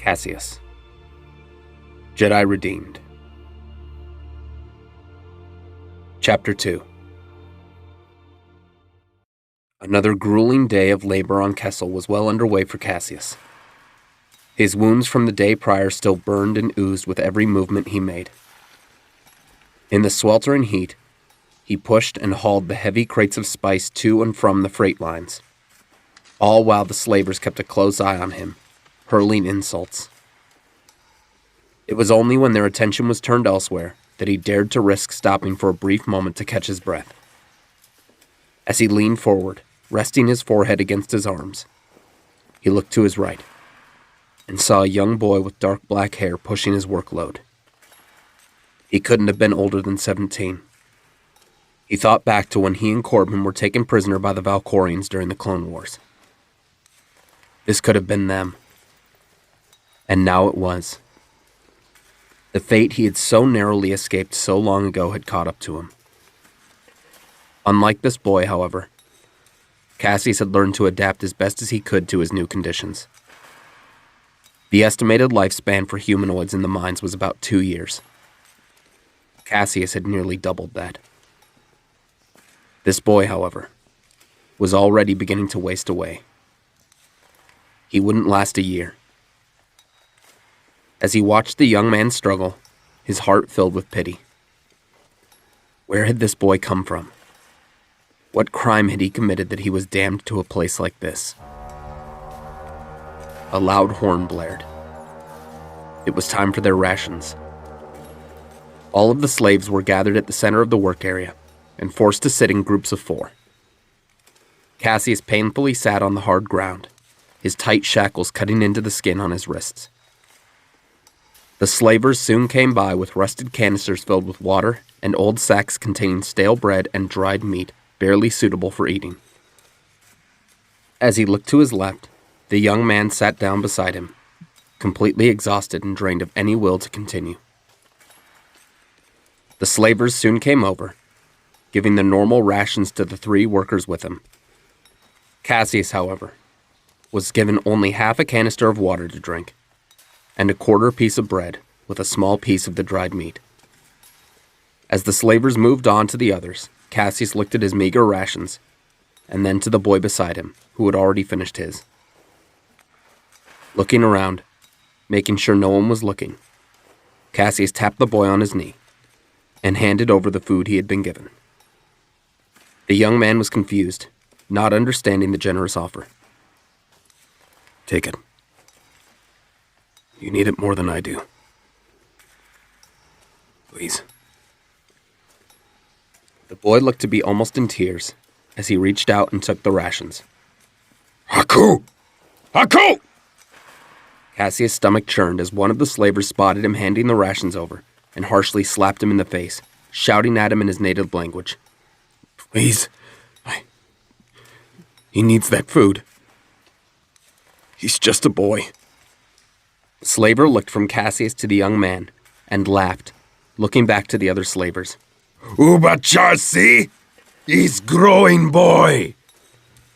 Caseus. Jedi Redeemed. Chapter 2. Another grueling day of labor on Kessel was well underway for Caseus. His wounds from the day prior still burned and oozed with every movement he made. In the sweltering heat, he pushed and hauled the heavy crates of spice to and from the freight lines, all while the slavers kept a close eye on him, hurling insults. It was only when their attention was turned elsewhere that he dared to risk stopping for a brief moment to catch his breath. As he leaned forward, resting his forehead against his arms, he looked to his right and saw a young boy with dark black hair pushing his workload. He couldn't have been older than 17. He thought back to when he and Corbin were taken prisoner by the Valkorians during the Clone Wars. This could have been them. And now it was. The fate he had so narrowly escaped so long ago had caught up to him. Unlike this boy, however, Caseus had learned to adapt as best as he could to his new conditions. The estimated lifespan for humanoids in the mines was about 2 years. Caseus had nearly doubled that. This boy, however, was already beginning to waste away. He wouldn't last a year. As he watched the young man struggle, his heart filled with pity. Where had this boy come from? What crime had he committed that he was damned to a place like this? A loud horn blared. It was time for their rations. All of the slaves were gathered at the center of the work area and forced to sit in groups of 4. Caseus painfully sat on the hard ground, his tight shackles cutting into the skin on his wrists. The slavers soon came by with rusted canisters filled with water and old sacks containing stale bread and dried meat barely suitable for eating. As he looked to his left, the young man sat down beside him, completely exhausted and drained of any will to continue. The slavers soon came over, giving the normal rations to the 3 workers with him. Caseus, however, was given only half a canister of water to drink, and a quarter piece of bread with a small piece of the dried meat. As the slavers moved on to the others, Caseus looked at his meager rations, and then to the boy beside him, who had already finished his. Looking around, making sure no one was looking, Caseus tapped the boy on his knee and handed over the food he had been given. The young man was confused, not understanding the generous offer. "Take it. You need it more than I do. Please." The boy looked to be almost in tears as he reached out and took the rations. "Haku! Haku!" Caseus' stomach churned as one of the slavers spotted him handing the rations over and harshly slapped him in the face, shouting at him in his native language. "Please, he needs that food. He's just a boy." The slaver looked from Caseus to the young man and laughed, looking back to the other slavers. "Ubachasi, he's growing boy."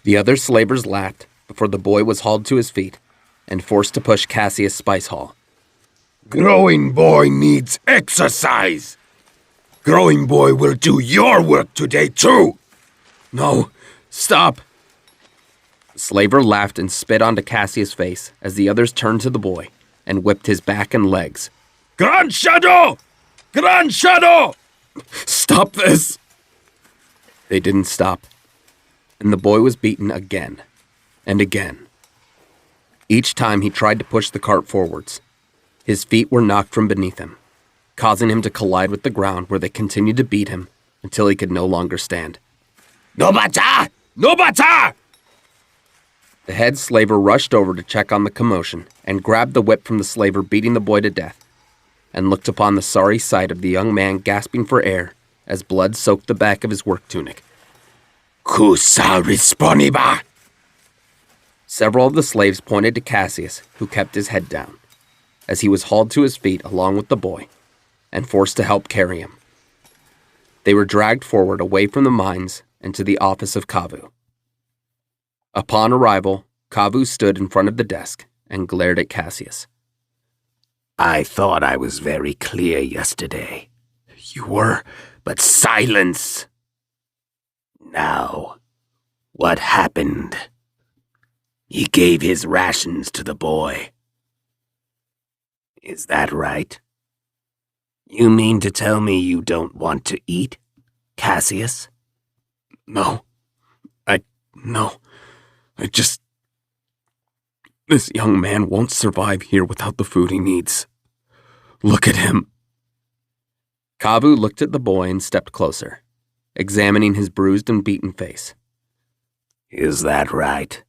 The other slavers laughed before the boy was hauled to his feet and forced to push Caseus' spice haul. "Growing boy needs exercise. Growing boy will do your work today too." "No, stop." The slaver laughed and spit onto Caseus' face as the others turned to the boy and whipped his back and legs. "Grand Shadow! Grand Shadow! Stop this!" They didn't stop, and the boy was beaten again and again. Each time he tried to push the cart forwards, his feet were knocked from beneath him, causing him to collide with the ground where they continued to beat him until he could no longer stand. "Nobata! Nobata!" The head slaver rushed over to check on the commotion and grabbed the whip from the slaver beating the boy to death, and looked upon the sorry sight of the young man gasping for air as blood soaked the back of his work tunic. "Kusa responiba!" Several of the slaves pointed to Caseus, who kept his head down, as he was hauled to his feet along with the boy and forced to help carry him. They were dragged forward away from the mines and to the office of Kabu. Upon arrival, Kabu stood in front of the desk and glared at Caseus, I thought I was very clear yesterday. You were. But silence! Now, what happened? He gave his rations to the boy. Is that right? You mean to tell me you don't want to eat, Caseus? No. This young man won't survive here without the food he needs. Look at him. Kabu looked at the boy and stepped closer, examining his bruised and beaten face. Is that right?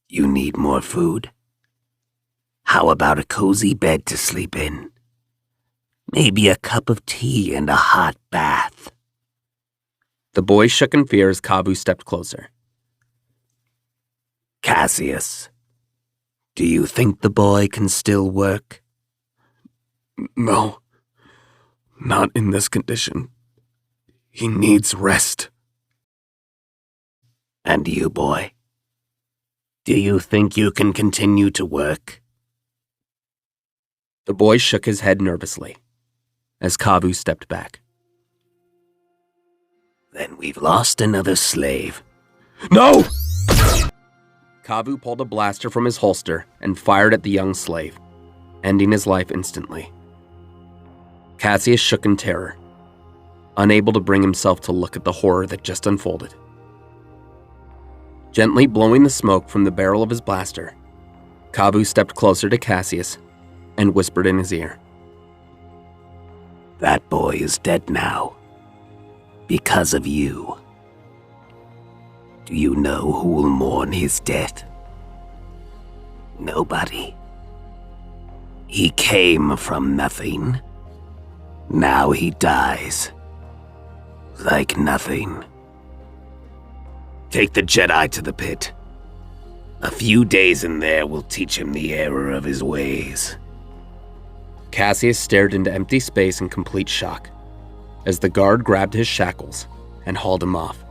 You need more food? How about a cozy bed to sleep in? Maybe a cup of tea and a hot bath. The boy shook in fear as Kabu stepped closer. Caseus, do you think the boy can still work? No, not in this condition. He needs rest. And you, boy? Do you think you can continue to work? The boy shook his head nervously as Kabu stepped back. Then we've lost another slave. No! Kabu pulled a blaster from his holster and fired at the young slave, ending his life instantly. Caseus shook in terror, unable to bring himself to look at the horror that just unfolded. Gently blowing the smoke from the barrel of his blaster, Kabu stepped closer to Caseus and whispered in his ear. That boy is dead now. Because of you. Do you know who will mourn his death? Nobody. He came from nothing. Now he dies. Like nothing. Take the Jedi to the pit. A few days in there will teach him the error of his ways. Caseus stared into empty space in complete shock as the guard grabbed his shackles and hauled him off,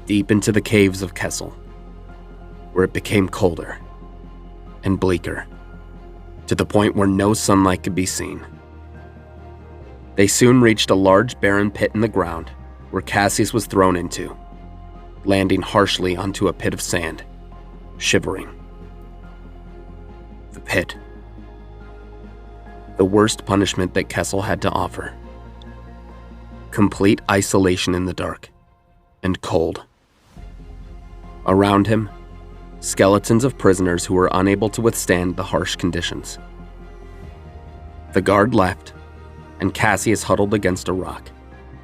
deep into the caves of Kessel, where it became colder and bleaker, to the point where no sunlight could be seen. They soon reached a large barren pit in the ground where Caseus was thrown into, landing harshly onto a pit of sand, shivering. The pit. The worst punishment that Kessel had to offer. Complete isolation in the dark and cold. Around him, skeletons of prisoners who were unable to withstand the harsh conditions. The guard left, and Caseus huddled against a rock,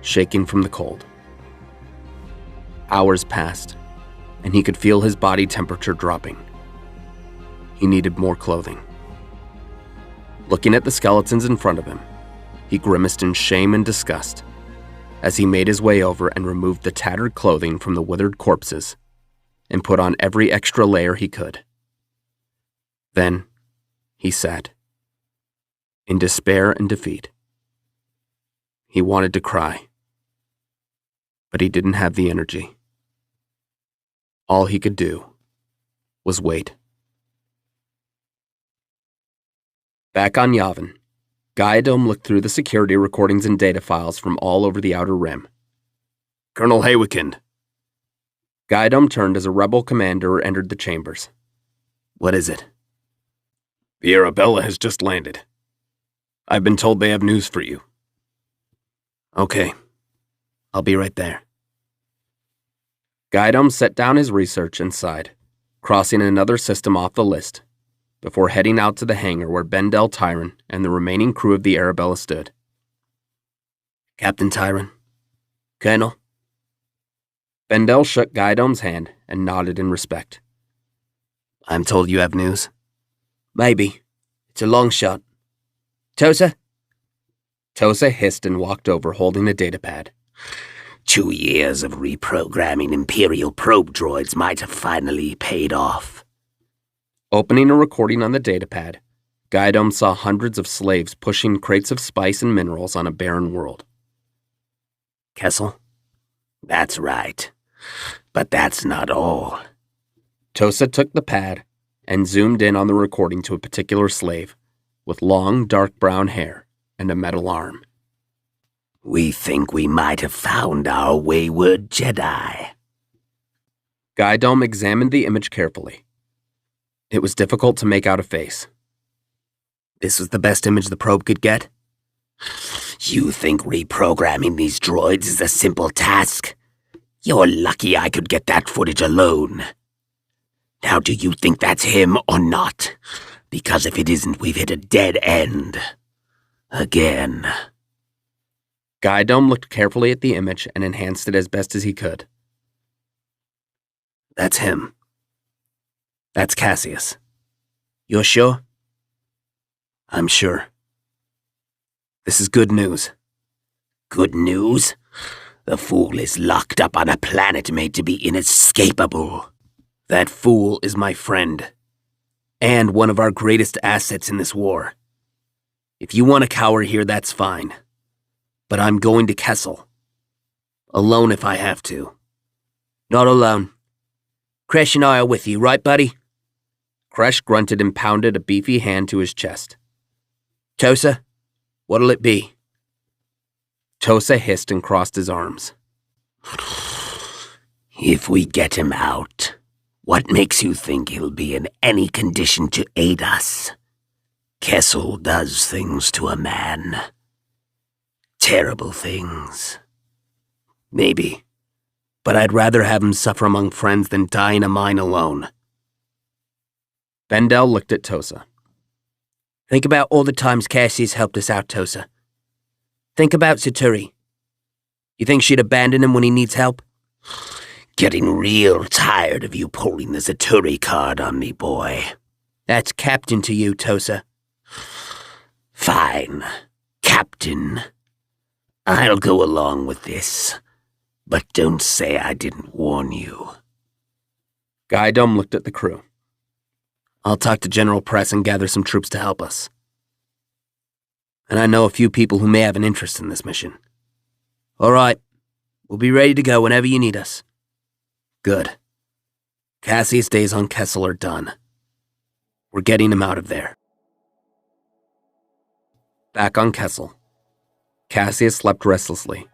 shaking from the cold. Hours passed, and he could feel his body temperature dropping. He needed more clothing. Looking at the skeletons in front of him, he grimaced in shame and disgust as he made his way over and removed the tattered clothing from the withered corpses and put on every extra layer he could. Then, he sat, in despair and defeat. He wanted to cry, but he didn't have the energy. All he could do was wait. Back on Yavin, Gaidom looked through the security recordings and data files from all over the Outer Rim. Colonel Haywikind. Gaidom turned as a rebel commander entered the chambers. What is it? The Arabella has just landed. I've been told they have news for you. Okay, I'll be right there. Gaidom set down his research and sighed, crossing another system off the list, before heading out to the hangar where Bendel Tyron and the remaining crew of the Arabella stood. Captain Tyron. Colonel. Bendel shook Gaidom's hand and nodded in respect. I'm told you have news. Maybe. It's a long shot. Tosa? Tosa hissed and walked over holding a datapad. 2 years of reprogramming Imperial probe droids might have finally paid off. Opening a recording on the datapad, Gaidom saw hundreds of slaves pushing crates of spice and minerals on a barren world. Kessel? That's right. But that's not all. Tosa took the pad and zoomed in on the recording to a particular slave, with long, dark brown hair and a metal arm. We think we might have found our wayward Jedi. Guidom examined the image carefully. It was difficult to make out a face. This was the best image the probe could get? You think reprogramming these droids is a simple task? You're lucky I could get that footage alone. Now, do you think that's him or not? Because if it isn't, we've hit a dead end. Again. Guidom looked carefully at the image and enhanced it as best as he could. That's him. That's Caseus. You're sure? I'm sure. This is good news. Good news? The fool is locked up on a planet made to be inescapable. That fool is my friend, and one of our greatest assets in this war. If you want to cower here, that's fine. But I'm going to Kessel. Alone if I have to. Not alone. Kresh and I are with you, right, buddy? Kresh grunted and pounded a beefy hand to his chest. Tosa, what'll it be? Tosa hissed and crossed his arms. If we get him out, what makes you think he'll be in any condition to aid us? Kessel does things to a man. Terrible things. Maybe. But I'd rather have him suffer among friends than die in a mine alone. Bendel looked at Tosa. Think about all the times Cassie's helped us out, Tosa. Think about Saturi. You think she'd abandon him when he needs help? Getting real tired of you pulling the Saturi card on me, boy. That's Captain to you, Tosa. Fine. Captain. I'll go along with this. But don't say I didn't warn you. Guidom looked at the crew. I'll talk to General Press and gather some troops to help us. And I know a few people who may have an interest in this mission. All right. We'll be ready to go whenever you need us. Good. Cassie's days on Kessel are done. We're getting him out of there. Back on Kessel, Cassius slept restlessly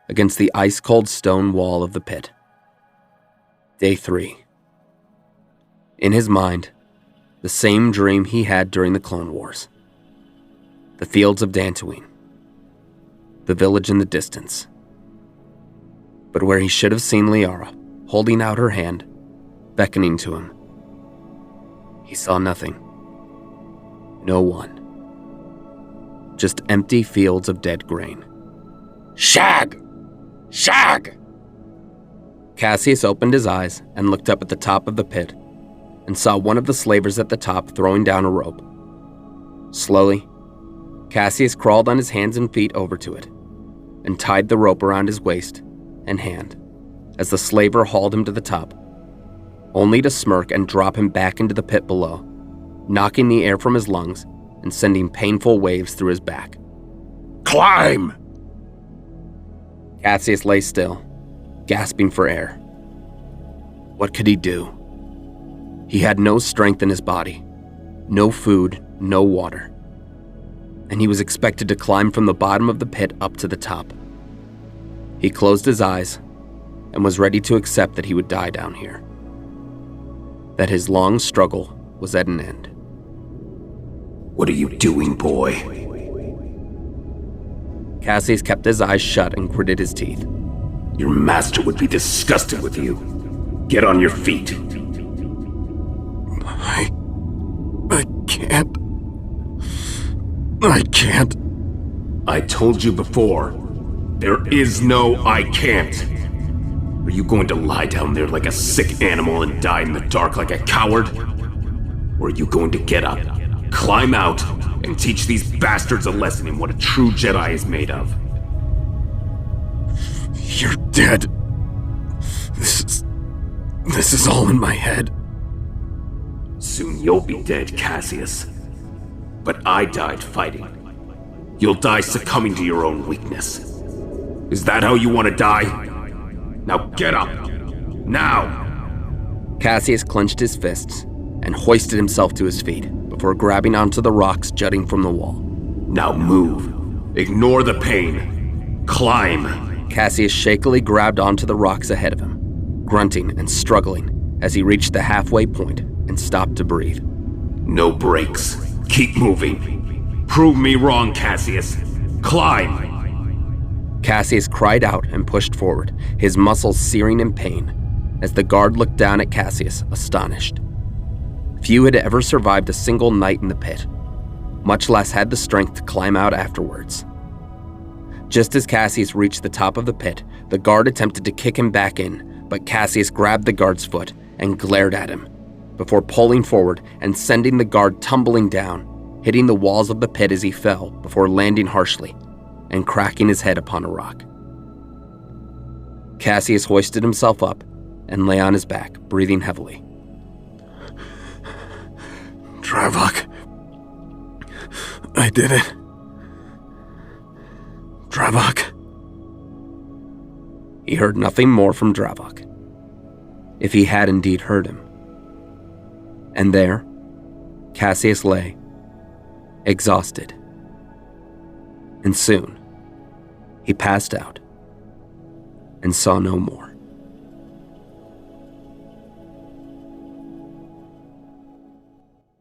against the ice-cold stone wall of the pit. Day 3. In his mind, the same dream he had during the Clone Wars. The fields of Dantooine. The village in the distance. But where he should have seen Liara, holding out her hand, beckoning to him, he saw nothing. No one. Just empty fields of dead grain. Shag! Shag! Cassius opened his eyes and looked up at the top of the pit and saw one of the slavers at the top throwing down a rope. Slowly, Cassius crawled on his hands and feet over to it and tied the rope around his waist and hand as the slaver hauled him to the top, only to smirk and drop him back into the pit below, knocking the air from his lungs and sending painful waves through his back. Climb! Cassius lay still, gasping for air. What could he do? He had no strength in his body, no food, no water, and he was expected to climb from the bottom of the pit up to the top. He closed his eyes and was ready to accept that he would die down here, that his long struggle was at an end. What are you doing, boy? Cassius kept his eyes shut and gritted his teeth. Your master would be disgusted with you. Get on your feet. I can't. I can't. I told you before. There is no I can't. Are you going to lie down there like a sick animal and die in the dark like a coward? Or are you going to get up, climb out, and teach these bastards a lesson in what a true Jedi is made of? You're dead. This is all in my head. Soon you'll be dead, Caseus. But I died fighting. You'll die succumbing to your own weakness. Is that how you want to die? Now get up! Now! Cassius clenched his fists and hoisted himself to his feet before grabbing onto the rocks jutting from the wall. Now move. Ignore the pain. Climb. Caseus shakily grabbed onto the rocks ahead of him, grunting and struggling as he reached the halfway point and stopped to breathe. No breaks. Keep moving. Prove me wrong, Caseus. Climb. Caseus cried out and pushed forward, his muscles searing in pain, as the guard looked down at Caseus, astonished. Few had ever survived a single night in the pit, much less had the strength to climb out afterwards. Just as Caseus reached the top of the pit, the guard attempted to kick him back in, but Caseus grabbed the guard's foot and glared at him, before pulling forward and sending the guard tumbling down, hitting the walls of the pit as he fell before landing harshly and cracking his head upon a rock. Caseus hoisted himself up and lay on his back, breathing heavily. Dravok. I did it. Dravok. He heard nothing more from Dravok, if he had indeed heard him. And there, Caseus lay, exhausted. And soon, he passed out and saw no more.